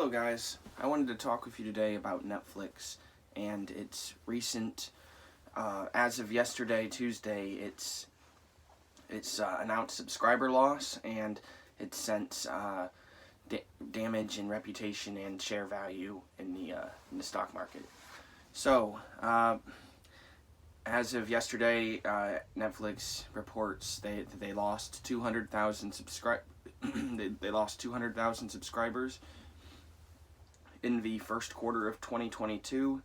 Hello guys, I wanted to talk with you today about Netflix and its recent, as of yesterday, Tuesday, its announced subscriber loss and its since damage in reputation and share value in the stock market. So, as of yesterday, Netflix reports they lost 200,000 they lost 200,000 subscribers in the first quarter of 2022,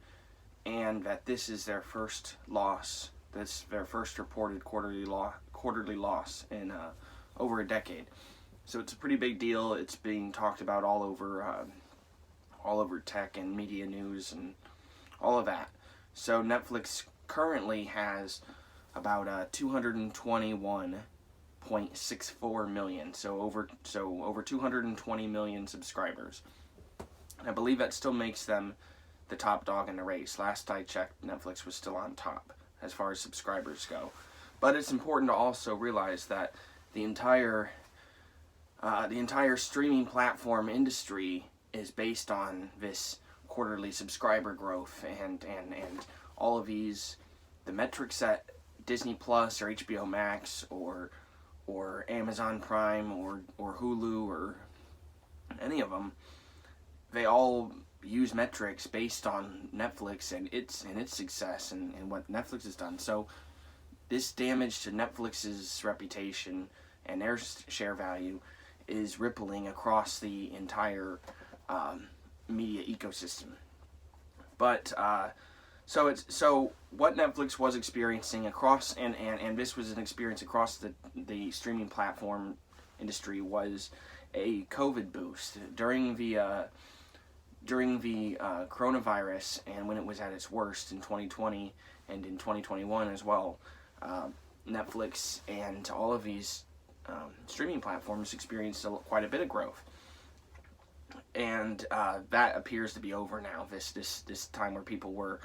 and that this is their first loss. This their first reported quarterly loss in over a decade. So it's a pretty big deal. It's being talked about all over tech and media news and all of that. So Netflix currently has about 221.64 million. So over 220 million subscribers. I believe that still makes them the top dog in the race. Last I checked, Netflix was still on top as far as subscribers go. But it's important to also realize that the entire streaming platform industry is based on this quarterly subscriber growth and all of these, the metrics that Disney Plus or HBO Max or Amazon Prime or Hulu or any of them, they all use metrics based on Netflix and its success and what Netflix has done. So this damage to Netflix's reputation and their share value is rippling across the entire media ecosystem. But so what Netflix was experiencing across and this was an experience across the streaming platform industry was a COVID boost during the coronavirus, and when it was at its worst in 2020 and in 2021 as well. Netflix and all of these streaming platforms experienced quite a bit of growth, and that appears to be over now. This time where people were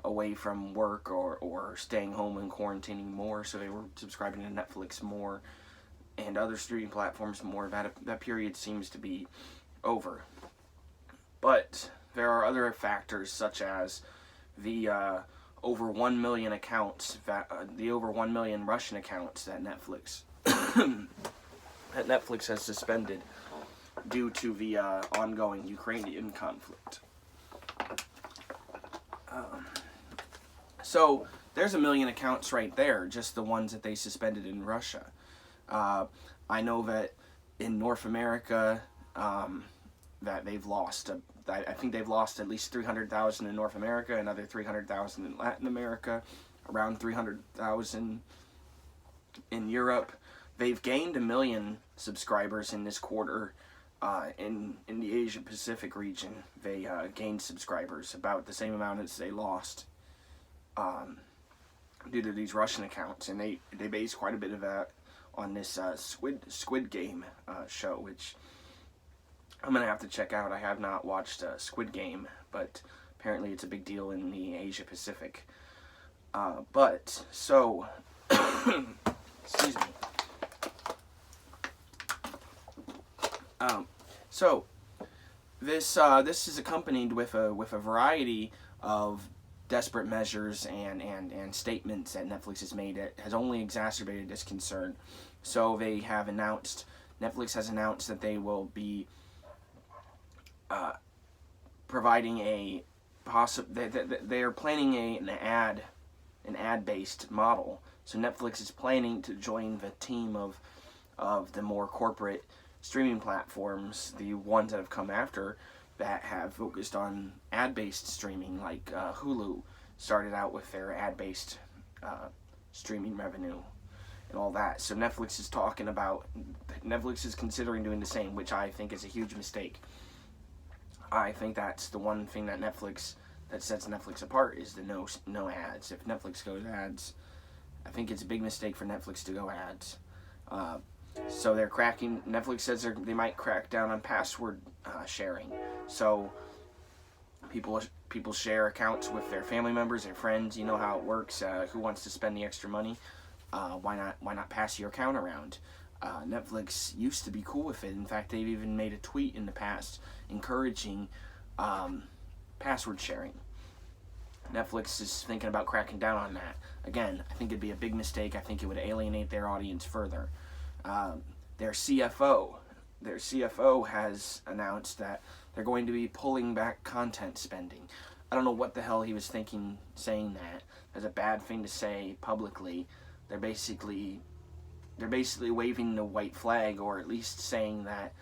away from work or staying home and quarantining more, so they were subscribing to Netflix more and other streaming platforms more. That period seems to be over. But there are other factors such as the over 1 million accounts, the over 1 million Russian accounts that Netflix has suspended due to the ongoing Ukrainian conflict. So there's 1 million accounts right there, just the ones that they suspended in Russia. I know that in North America, that they've lost, I think they've lost at least 300,000 in North America, another 300,000 in Latin America, around 300,000 in Europe. They've gained 1 million subscribers in this quarter. In the Asia Pacific region, they gained subscribers, about the same amount as they lost due to these Russian accounts, and they base quite a bit of that on this Squid Game show, which I'm going to have to check out. I have not watched Squid Game, but apparently it's a big deal in the Asia Pacific. So, excuse me. So, this is accompanied with a variety of desperate measures and statements that Netflix has made that has only exacerbated this concern. So Netflix has announced that they will be providing they are planning an ad-based model. So Netflix is planning to join the team of the more corporate streaming platforms, the ones that have come after that have focused on ad-based streaming, like Hulu started out with their ad-based streaming revenue and all that. So Netflix is considering doing the same, which I think is a huge mistake. I think that's the one thing that sets Netflix apart is the no ads. If Netflix goes ads, I think it's a big mistake for Netflix to go ads. So Netflix says they might crack down on password sharing. So people share accounts with their family members, their friends. You know how it works. Who wants to spend the extra money? Why not pass your account around? Netflix used to be cool with it. In fact, they've even made a tweet in the past encouraging password sharing. Netflix is thinking about cracking down on that. Again, I think it'd be a big mistake. I think it would alienate their audience further. Their CFO has announced that they're going to be pulling back content spending. I don't know what the hell he was thinking saying that. That's a bad thing to say publicly. They're basically waving the white flag, or at least saying that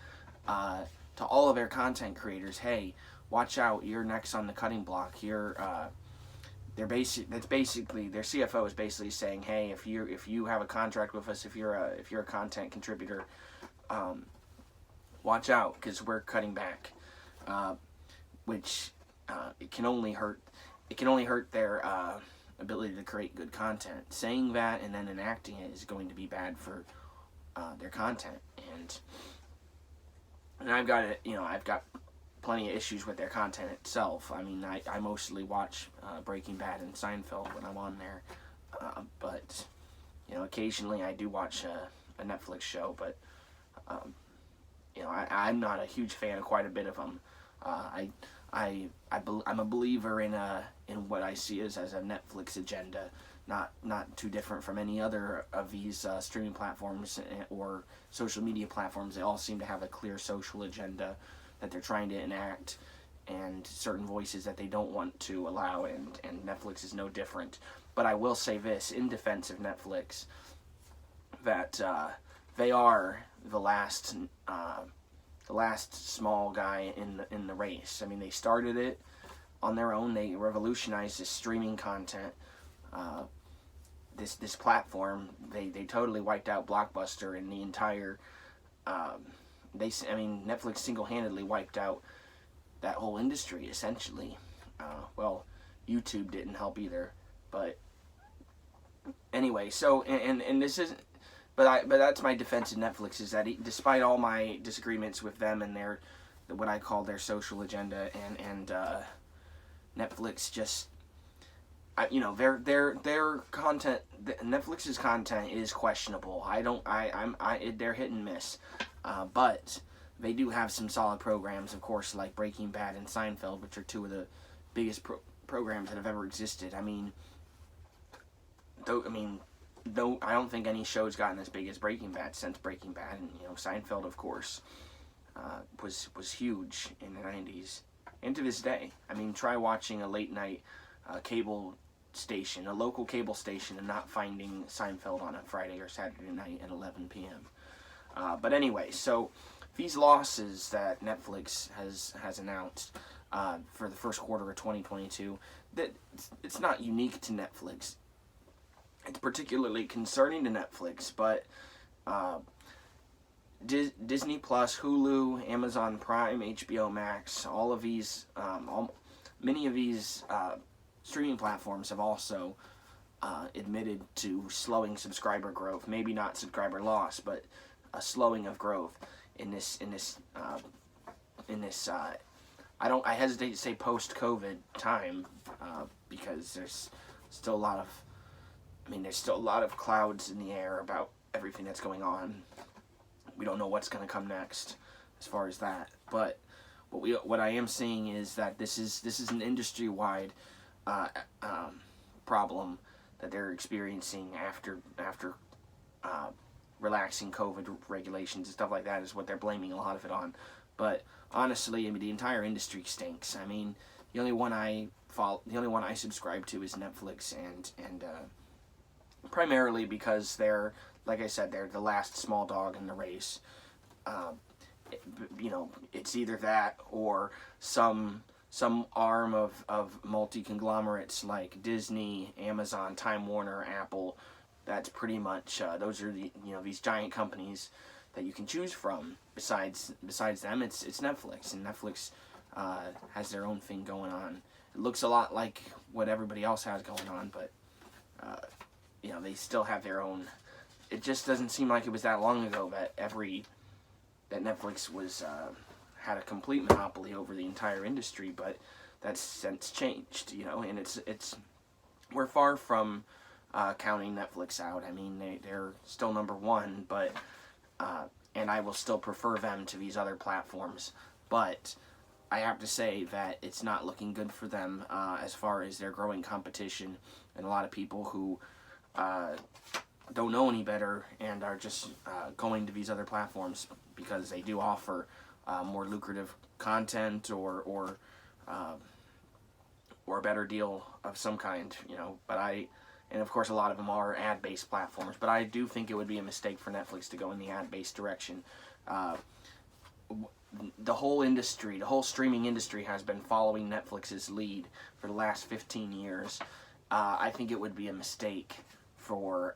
to all of their content creators, hey, watch out, you're next on the cutting block. Their CFO is basically saying, hey, if you have a contract with us, if you're a content contributor, watch out, because we're cutting back, which it can only hurt their ability to create good content. Saying that and then enacting it is going to be bad for their content, and I've got plenty of issues with their content itself. I mean, I mostly watch Breaking Bad and Seinfeld when I'm on there, but occasionally I do watch a Netflix show, but I'm not a huge fan of quite a bit of them. I'm a believer in what I see as a Netflix agenda, not too different from any other of these streaming platforms or social media platforms. They all seem to have a clear social agenda that they're trying to enact, and certain voices that they don't want to allow, and Netflix is no different. But I will say this, in defense of Netflix, that they are the last small guy in the race. I mean, they started it on their own. They revolutionized this streaming content, this platform. They totally wiped out Blockbuster and the entire. Netflix single-handedly wiped out that whole industry, essentially. Well, YouTube didn't help either, but anyway. So and this isn't. But that's my defense of Netflix, is that despite all my disagreements with them and what I call their social agenda, and Netflix just, their content, Netflix's content is questionable. They're hit and miss, but they do have some solid programs, of course, like Breaking Bad and Seinfeld, which are two of the biggest programs that have ever existed. I don't think any show's gotten as big as Breaking Bad since Breaking Bad, and Seinfeld, of course, was huge in the 90s, and to this day. I mean, try watching a late night cable station, a local cable station, and not finding Seinfeld on a Friday or Saturday night at 11 p.m. But anyway, so these losses that Netflix has announced for the first quarter of 2022, that it's not unique to Netflix. It's particularly concerning to Netflix, but Disney Plus, Hulu, Amazon Prime, HBO Max, all of these, many of these streaming platforms have also admitted to slowing subscriber growth. Maybe not subscriber loss, but a slowing of growth in this. I hesitate to say post-COVID time because there's still a lot of clouds in the air about everything that's going on. We don't know what's going to come next as far as that. But what I am seeing is that this is an industry-wide problem that they're experiencing after relaxing COVID regulations and stuff like that, is what they're blaming a lot of it on. But honestly, the entire industry stinks. I mean, the only one I subscribe to is Netflix, and primarily because they're, like I said, they're the last small dog in the race. It's either that or some arm of multi-conglomerates like Disney, Amazon, Time Warner, Apple. That's pretty much those are these giant companies that you can choose from. Besides them, it's Netflix, and Netflix has their own thing going on. It looks a lot like what everybody else has going on, but they still have their own. It just doesn't seem like it was that long ago that Netflix was had a complete monopoly over the entire industry, but that's since changed, and it's we're far from counting Netflix out. I mean, they're still number one, but and I will still prefer them to these other platforms. But I have to say that it's not looking good for them as far as their growing competition, and a lot of people who don't know any better and are just going to these other platforms because they do offer more lucrative content or a better deal of some kind, you know. And of course a lot of them are ad-based platforms, but I do think it would be a mistake for Netflix to go in the ad-based direction. The whole industry, the whole streaming industry has been following Netflix's lead for the last 15 years. I think it would be a mistake for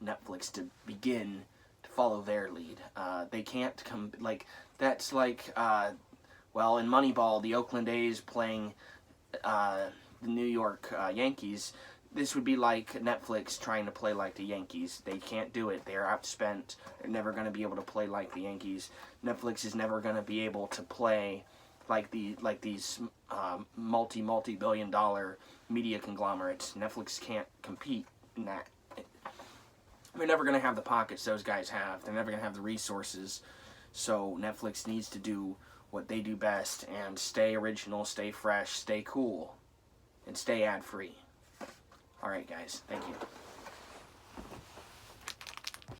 Netflix to begin to follow their lead. They can't come, like, that's like, well, in Moneyball, the Oakland A's playing the New York Yankees. This would be like Netflix trying to play like the Yankees. They can't do it. They're outspent. They're never going to be able to play like the Yankees. Netflix is never going to be able to play like these multi-billion-dollar media conglomerates. Netflix can't compete in that. They're never going to have the pockets those guys have. They're never going to have the resources. So Netflix needs to do what they do best and stay original, stay fresh, stay cool, and stay ad-free. Alright guys, thank you.